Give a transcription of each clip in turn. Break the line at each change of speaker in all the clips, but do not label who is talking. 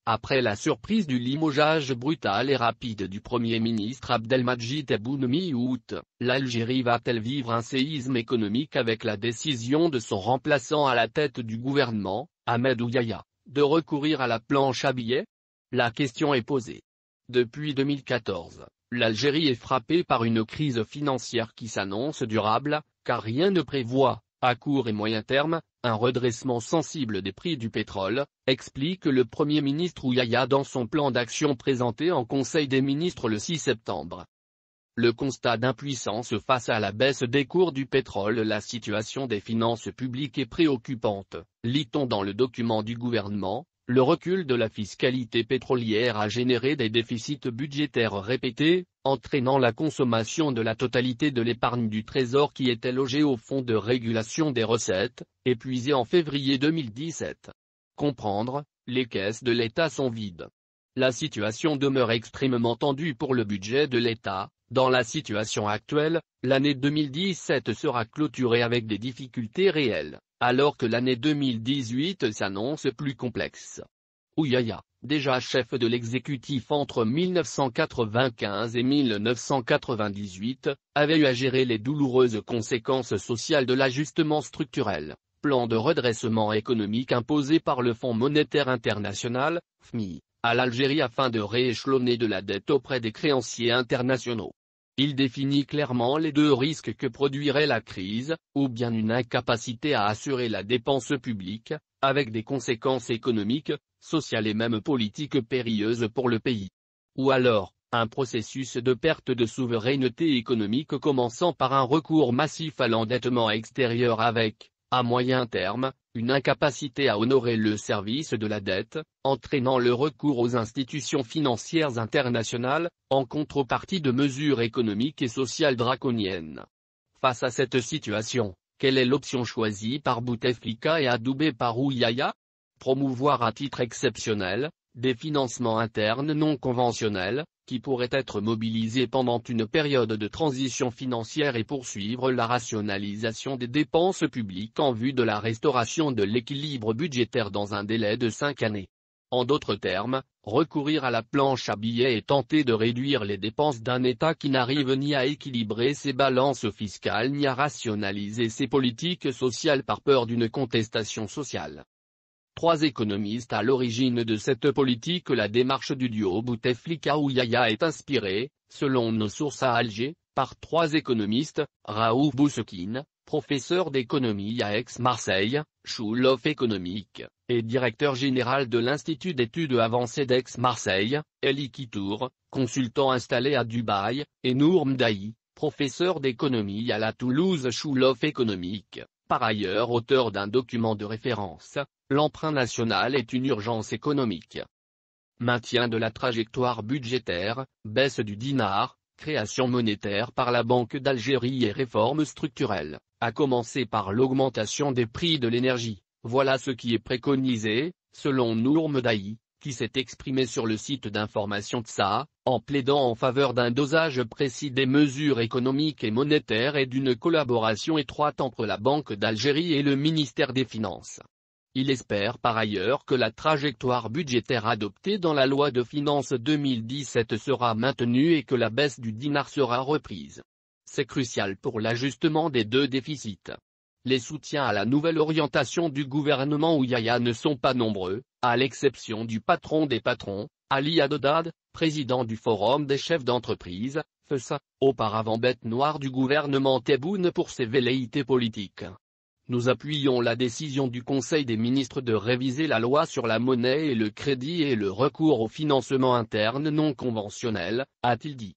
Après la surprise du limogeage brutal et rapide du Premier ministre Abdelmadjid Tebboune mi-août, l'Algérie va-t-elle vivre un séisme économique avec la décision de son remplaçant à la tête du gouvernement, Ahmed Ouyaya, de recourir à la planche à billets? La question est posée. Depuis 2014, l'Algérie est frappée par une crise financière qui s'annonce durable, car rien ne prévoit, à court et moyen terme, un redressement sensible des prix du pétrole, explique le Premier ministre Ouyaya dans son plan d'action présenté en Conseil des ministres le 6 septembre. Le constat d'impuissance face à la baisse des cours du pétrole. La situation des finances publiques est préoccupante, lit-on dans le document du gouvernement. Le recul de la fiscalité pétrolière a généré des déficits budgétaires répétés, entraînant la consommation de la totalité de l'épargne du Trésor qui était logée au Fonds de régulation des recettes, épuisé en février 2017. Comprendre, les caisses de l'État sont vides. La situation demeure extrêmement tendue pour le budget de l'État. Dans la situation actuelle, l'année 2017 sera clôturée avec des difficultés réelles, alors que l'année 2018 s'annonce plus complexe. Ouyaya, déjà chef de l'exécutif entre 1995 et 1998, avait eu à gérer les douloureuses conséquences sociales de l'ajustement structurel, plan de redressement économique imposé par le Fonds monétaire international, FMI, à l'Algérie afin de rééchelonner de la dette auprès des créanciers internationaux. Il définit clairement les deux risques que produirait la crise, ou bien une incapacité à assurer la dépense publique, avec des conséquences économiques, sociales et même politiques périlleuses pour le pays. Ou alors, un processus de perte de souveraineté économique commençant par un recours massif à l'endettement extérieur avec, à moyen terme, une incapacité à honorer le service de la dette, entraînant le recours aux institutions financières internationales, en contrepartie de mesures économiques et sociales draconiennes. Face à cette situation, quelle est l'option choisie par Bouteflika et adoubée par Ouyaya? Promouvoir à titre exceptionnel, des financements internes non conventionnels, qui pourraient être mobilisés pendant une période de transition financière et poursuivre la rationalisation des dépenses publiques en vue de la restauration de l'équilibre budgétaire dans un délai de 5 années. En d'autres termes, recourir à la planche à billets et tenter de réduire les dépenses d'un État qui n'arrive ni à équilibrer ses balances fiscales ni à rationaliser ses politiques sociales par peur d'une contestation sociale. Trois économistes à l'origine de cette politique. La démarche du duo Bouteflika-Ouyaya est inspirée, selon nos sources à Alger, par trois économistes, Raouf Bousekine, professeur d'économie à Aix-Marseille, School of Economic, et directeur général de l'Institut d'études avancées d'Aix-Marseille, Elie Kitour, consultant installé à Dubaï, et Nour Mdahi, professeur d'économie à la Toulouse School of Economic, par ailleurs auteur d'un document de référence. L'emprunt national est une urgence économique. Maintien de la trajectoire budgétaire, baisse du dinar, création monétaire par la Banque d'Algérie et réformes structurelles, à commencer par l'augmentation des prix de l'énergie, voilà ce qui est préconisé, selon Nour Mdahi, qui s'est exprimé sur le site d'information TSA, en plaidant en faveur d'un dosage précis des mesures économiques et monétaires et d'une collaboration étroite entre la Banque d'Algérie et le ministère des Finances. Il espère par ailleurs que la trajectoire budgétaire adoptée dans la loi de finances 2017 sera maintenue et que la baisse du dinar sera reprise. C'est crucial pour l'ajustement des deux déficits. Les soutiens à la nouvelle orientation du gouvernement Ouyaya ne sont pas nombreux, à l'exception du patron des patrons, Ali Haddad, président du Forum des chefs d'entreprise, FESA, auparavant bête noire du gouvernement Tebboune pour ses velléités politiques. Nous appuyons la décision du Conseil des ministres de réviser la loi sur la monnaie et le crédit et le recours au financement interne non conventionnel, a-t-il dit.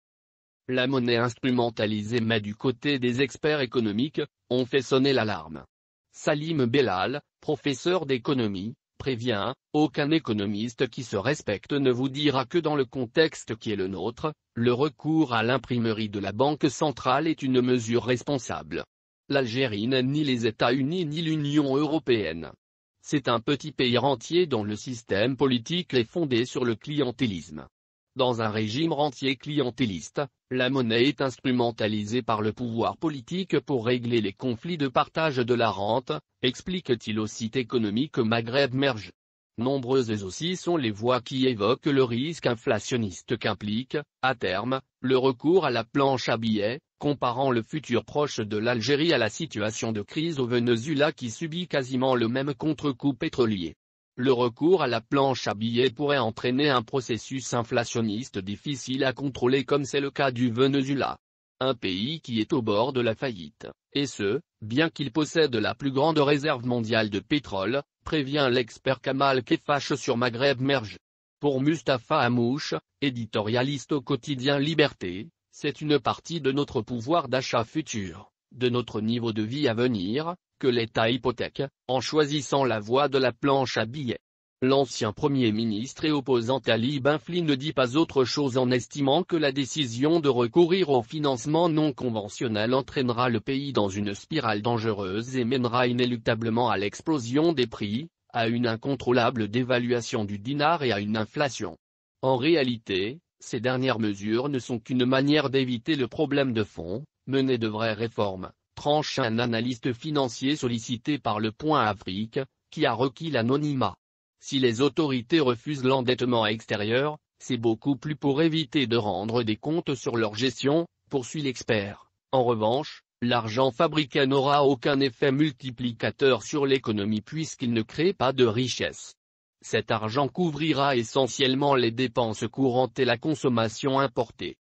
La monnaie instrumentalisée mais du côté des experts économiques, on fait sonner l'alarme. Salim Bellal, professeur d'économie, prévient, aucun économiste qui se respecte ne vous dira que dans le contexte qui est le nôtre, le recours à l'imprimerie de la Banque centrale est une mesure responsable. L'Algérie n'est ni les États-Unis ni l'Union européenne. C'est un petit pays rentier dont le système politique est fondé sur le clientélisme. Dans un régime rentier clientéliste, la monnaie est instrumentalisée par le pouvoir politique pour régler les conflits de partage de la rente, explique-t-il au site économique Maghreb Merge. Nombreuses aussi sont les voix qui évoquent le risque inflationniste qu'implique, à terme, le recours à la planche à billets, comparant le futur proche de l'Algérie à la situation de crise au Venezuela qui subit quasiment le même contre-coup pétrolier. Le recours à la planche à billets pourrait entraîner un processus inflationniste difficile à contrôler comme c'est le cas du Venezuela. Un pays qui est au bord de la faillite, et ce, bien qu'il possède la plus grande réserve mondiale de pétrole, prévient l'expert Kamal Kefache sur Maghreb Merge. Pour Mustapha Hamouche, éditorialiste au quotidien Liberté, c'est une partie de notre pouvoir d'achat futur, de notre niveau de vie à venir, que l'État hypothèque, en choisissant la voie de la planche à billets. L'ancien Premier ministre et opposant Ali Benfli ne dit pas autre chose en estimant que la décision de recourir au financement non conventionnel entraînera le pays dans une spirale dangereuse et mènera inéluctablement à l'explosion des prix, à une incontrôlable dévaluation du dinar et à une inflation. En réalité, ces dernières mesures ne sont qu'une manière d'éviter le problème de fond, mener de vraies réformes, tranche un analyste financier sollicité par Le Point Afrique, qui a requis l'anonymat. Si les autorités refusent l'endettement extérieur, c'est beaucoup plus pour éviter de rendre des comptes sur leur gestion, poursuit l'expert. En revanche, l'argent fabriqué n'aura aucun effet multiplicateur sur l'économie puisqu'il ne crée pas de richesse. Cet argent couvrira essentiellement les dépenses courantes et la consommation importée.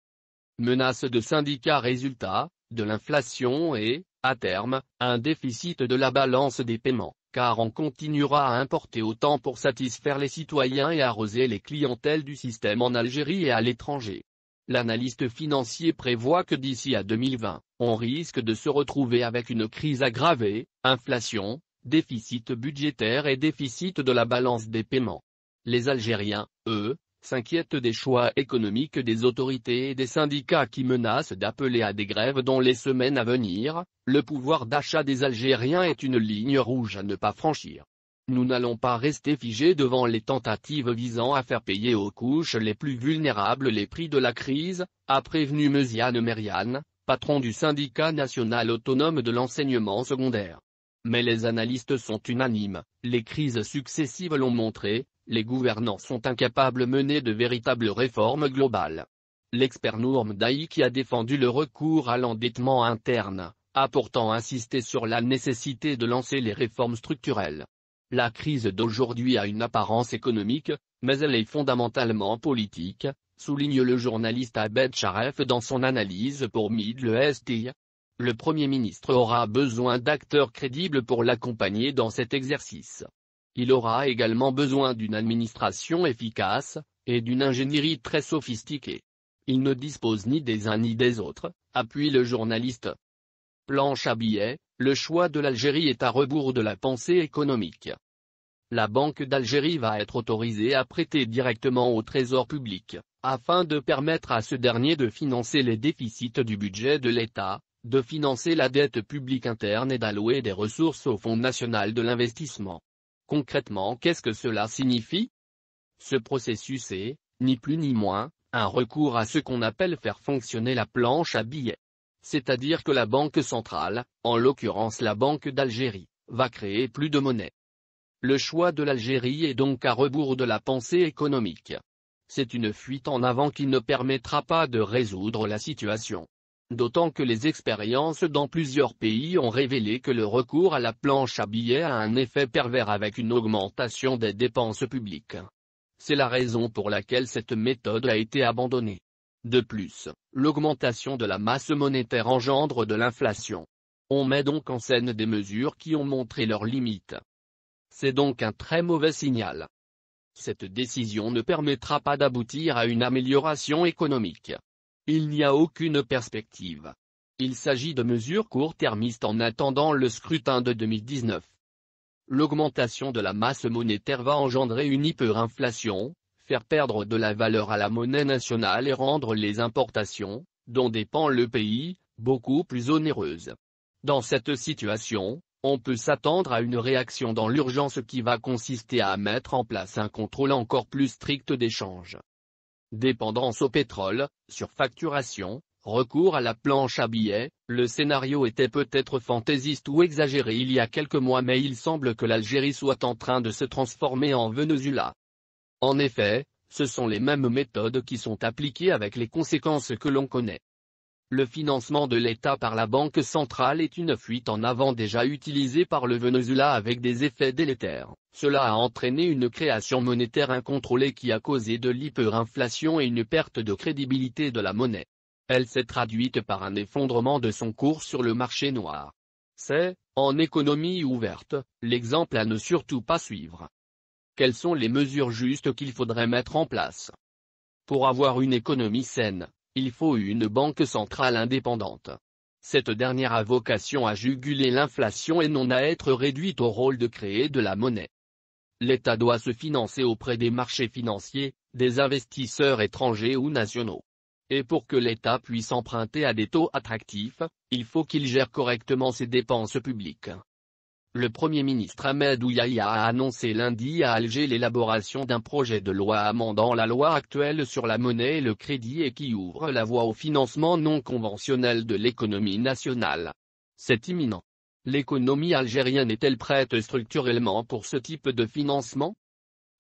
Menace de syndicats résultat, de l'inflation et, à terme, un déficit de la balance des paiements, car on continuera à importer autant pour satisfaire les citoyens et arroser les clientèles du système en Algérie et à l'étranger. L'analyste financier prévoit que d'ici à 2020, on risque de se retrouver avec une crise aggravée, inflation, déficit budgétaire et déficit de la balance des paiements. Les Algériens, eux, s'inquiètent des choix économiques des autorités et des syndicats qui menacent d'appeler à des grèves dans les semaines à venir. Le pouvoir d'achat des Algériens est une ligne rouge à ne pas franchir. Nous n'allons pas rester figés devant les tentatives visant à faire payer aux couches les plus vulnérables les prix de la crise, a prévenu Meziane Meriane, patron du syndicat national autonome de l'enseignement secondaire. Mais les analystes sont unanimes, les crises successives l'ont montré, les gouvernants sont incapables de mener de véritables réformes globales. L'expert Nourm Dahi qui a défendu le recours à l'endettement interne, a pourtant insisté sur la nécessité de lancer les réformes structurelles. La crise d'aujourd'hui a une apparence économique, mais elle est fondamentalement politique, souligne le journaliste Abed Charef dans son analyse pour Middle East. Le Premier ministre aura besoin d'acteurs crédibles pour l'accompagner dans cet exercice. Il aura également besoin d'une administration efficace, et d'une ingénierie très sophistiquée. Il ne dispose ni des uns ni des autres, appuie le journaliste. Planche à billets, le choix de l'Algérie est à rebours de la pensée économique. La Banque d'Algérie va être autorisée à prêter directement au Trésor public, afin de permettre à ce dernier de financer les déficits du budget de l'État, de financer la dette publique interne et d'allouer des ressources au Fonds national de l'investissement. Concrètement, qu'est-ce que cela signifie? Ce processus est, ni plus ni moins, un recours à ce qu'on appelle faire fonctionner la planche à billets. C'est-à-dire que la Banque centrale, en l'occurrence la Banque d'Algérie, va créer plus de monnaie. Le choix de l'Algérie est donc à rebours de la pensée économique. C'est une fuite en avant qui ne permettra pas de résoudre la situation. D'autant que les expériences dans plusieurs pays ont révélé que le recours à la planche à billets a un effet pervers avec une augmentation des dépenses publiques. C'est la raison pour laquelle cette méthode a été abandonnée. De plus, l'augmentation de la masse monétaire engendre de l'inflation. On met donc en scène des mesures qui ont montré leurs limites. C'est donc un très mauvais signal. Cette décision ne permettra pas d'aboutir à une amélioration économique. Il n'y a aucune perspective. Il s'agit de mesures court-termistes en attendant le scrutin de 2019. L'augmentation de la masse monétaire va engendrer une hyperinflation, faire perdre de la valeur à la monnaie nationale et rendre les importations, dont dépend le pays, beaucoup plus onéreuses. Dans cette situation, on peut s'attendre à une réaction dans l'urgence qui va consister à mettre en place un contrôle encore plus strict des changes. Dépendance au pétrole, surfacturation, recours à la planche à billets, le scénario était peut-être fantaisiste ou exagéré il y a quelques mois mais il semble que l'Algérie soit en train de se transformer en Venezuela. En effet, ce sont les mêmes méthodes qui sont appliquées avec les conséquences que l'on connaît. Le financement de l'État par la Banque centrale est une fuite en avant déjà utilisée par le Venezuela avec des effets délétères. Cela a entraîné une création monétaire incontrôlée qui a causé de l'hyperinflation et une perte de crédibilité de la monnaie. Elle s'est traduite par un effondrement de son cours sur le marché noir. C'est, en économie ouverte, l'exemple à ne surtout pas suivre. Quelles sont les mesures justes qu'il faudrait mettre en place? Pour avoir une économie saine, il faut une banque centrale indépendante. Cette dernière a vocation à juguler l'inflation et non à être réduite au rôle de créer de la monnaie. L'État doit se financer auprès des marchés financiers, des investisseurs étrangers ou nationaux. Et pour que l'État puisse emprunter à des taux attractifs, il faut qu'il gère correctement ses dépenses publiques. Le Premier ministre Ahmed Ouyahia a annoncé lundi à Alger l'élaboration d'un projet de loi amendant la loi actuelle sur la monnaie et le crédit et qui ouvre la voie au financement non conventionnel de l'économie nationale. C'est imminent. L'économie algérienne est-elle prête structurellement pour ce type de financement?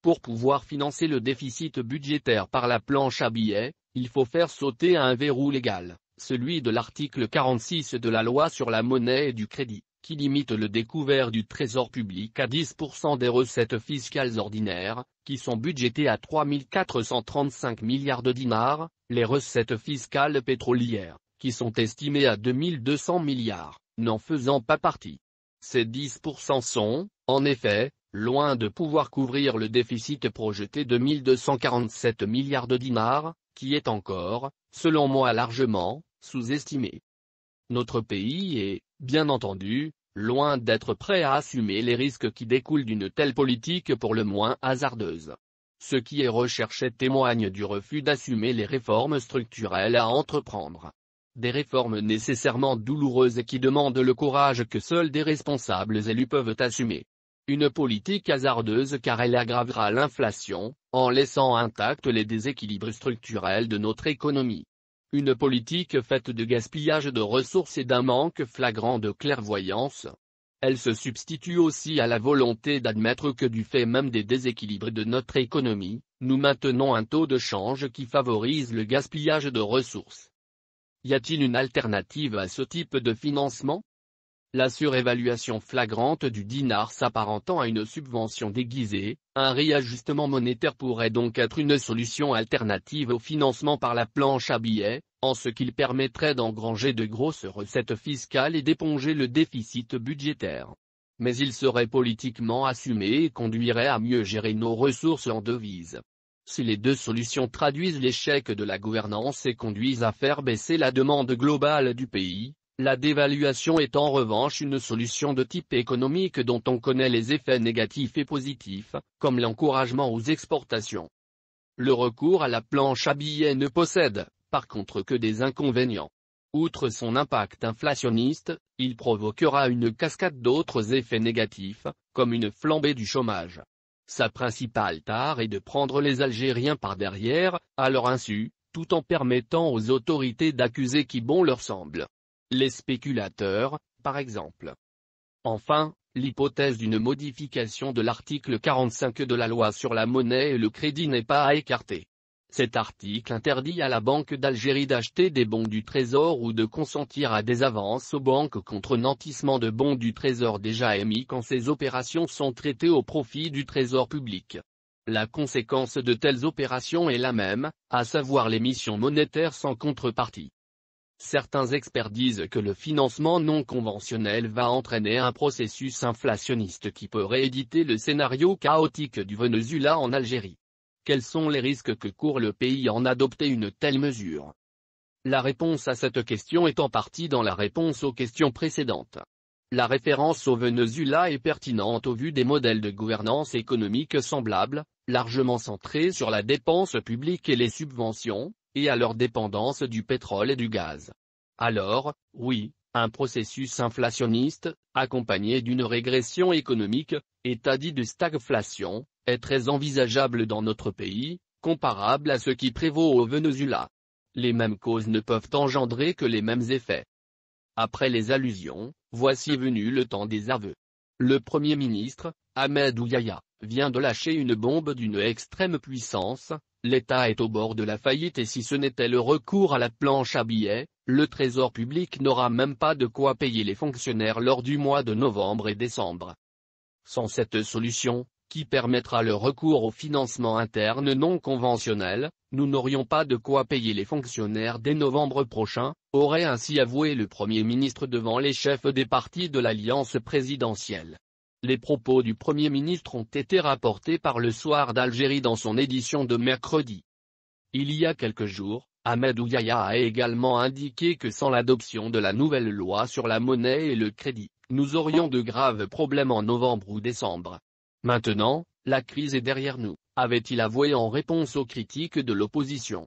Pour pouvoir financer le déficit budgétaire par la planche à billets, il faut faire sauter un verrou légal, celui de l'article 46 de la loi sur la monnaie et du crédit, qui limite le découvert du trésor public à 10% des recettes fiscales ordinaires, qui sont budgétées à 3 435 milliards de dinars, les recettes fiscales pétrolières, qui sont estimées à 2 200 milliards, n'en faisant pas partie. Ces 10% sont, en effet, loin de pouvoir couvrir le déficit projeté de 1 247 milliards de dinars, qui est encore, selon moi largement, sous-estimé. Notre pays est, bien entendu, loin d'être prêt à assumer les risques qui découlent d'une telle politique pour le moins hasardeuse. Ce qui est recherché témoigne du refus d'assumer les réformes structurelles à entreprendre. Des réformes nécessairement douloureuses et qui demandent le courage que seuls des responsables élus peuvent assumer. Une politique hasardeuse car elle aggravera l'inflation, en laissant intacts les déséquilibres structurels de notre économie. Une politique faite de gaspillage de ressources et d'un manque flagrant de clairvoyance. Elle se substitue aussi à la volonté d'admettre que du fait même des déséquilibres de notre économie, nous maintenons un taux de change qui favorise le gaspillage de ressources. Y a-t-il une alternative à ce type de financement? La surévaluation flagrante du dinar s'apparentant à une subvention déguisée, un réajustement monétaire pourrait donc être une solution alternative au financement par la planche à billets, en ce qu'il permettrait d'engranger de grosses recettes fiscales et d'éponger le déficit budgétaire. Mais il serait politiquement assumé et conduirait à mieux gérer nos ressources en devises. Si les deux solutions traduisent l'échec de la gouvernance et conduisent à faire baisser la demande globale du pays, la dévaluation est en revanche une solution de type économique dont on connaît les effets négatifs et positifs, comme l'encouragement aux exportations. Le recours à la planche à billets ne possède, par contre, que des inconvénients. Outre son impact inflationniste, il provoquera une cascade d'autres effets négatifs, comme une flambée du chômage. Sa principale tare est de prendre les Algériens par derrière, à leur insu, tout en permettant aux autorités d'accuser qui bon leur semble. Les spéculateurs, par exemple. Enfin, l'hypothèse d'une modification de l'article 45 de la loi sur la monnaie et le crédit n'est pas à écarter. Cet article interdit à la Banque d'Algérie d'acheter des bons du Trésor ou de consentir à des avances aux banques contre nantissement de bons du Trésor déjà émis quand ces opérations sont traitées au profit du Trésor public. La conséquence de telles opérations est la même, à savoir l'émission monétaire sans contrepartie. Certains experts disent que le financement non conventionnel va entraîner un processus inflationniste qui peut rééditer le scénario chaotique du Venezuela en Algérie. Quels sont les risques que court le pays en adopter une telle mesure? La réponse à cette question est en partie dans la réponse aux questions précédentes. La référence au Venezuela est pertinente au vu des modèles de gouvernance économique semblables, largement centrés sur la dépense publique et les subventions, et à leur dépendance du pétrole et du gaz. Alors, oui, un processus inflationniste, accompagné d'une régression économique, état dit de stagflation, est très envisageable dans notre pays, comparable à ce qui prévaut au Venezuela. Les mêmes causes ne peuvent engendrer que les mêmes effets. Après les allusions, voici venu le temps des aveux. Le Premier ministre, Ahmed Ouyaya, vient de lâcher une bombe d'une extrême puissance. L'État est au bord de la faillite et si ce n'était le recours à la planche à billets, le Trésor public n'aura même pas de quoi payer les fonctionnaires lors du mois de novembre et décembre. Sans cette solution, qui permettra le recours au financement interne non conventionnel, nous n'aurions pas de quoi payer les fonctionnaires dès novembre prochain, aurait ainsi avoué le Premier ministre devant les chefs des partis de l'alliance présidentielle. Les propos du Premier ministre ont été rapportés par Le Soir d'Algérie dans son édition de mercredi. Il y a quelques jours, Ahmed Ouyaya a également indiqué que sans l'adoption de la nouvelle loi sur la monnaie et le crédit, nous aurions de graves problèmes en novembre ou décembre. Maintenant, la crise est derrière nous, avait-il avoué en réponse aux critiques de l'opposition.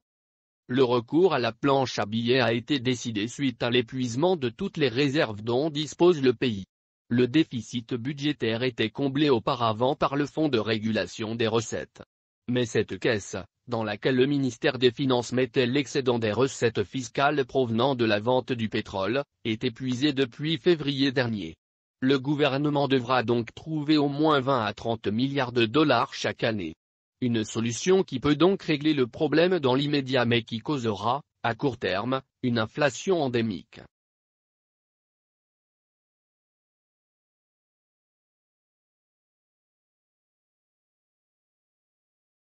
Le recours à la planche à billets a été décidé suite à l'épuisement de toutes les réserves dont dispose le pays. Le déficit budgétaire était comblé auparavant par le Fonds de régulation des recettes. Mais cette caisse, dans laquelle le ministère des Finances mettait l'excédent des recettes fiscales provenant de la vente du pétrole, est épuisée depuis février dernier. Le gouvernement devra donc trouver au moins 20 à 30 milliards de dollars chaque année. Une solution qui peut donc régler le problème dans l'immédiat mais qui causera, à court terme, une inflation endémique.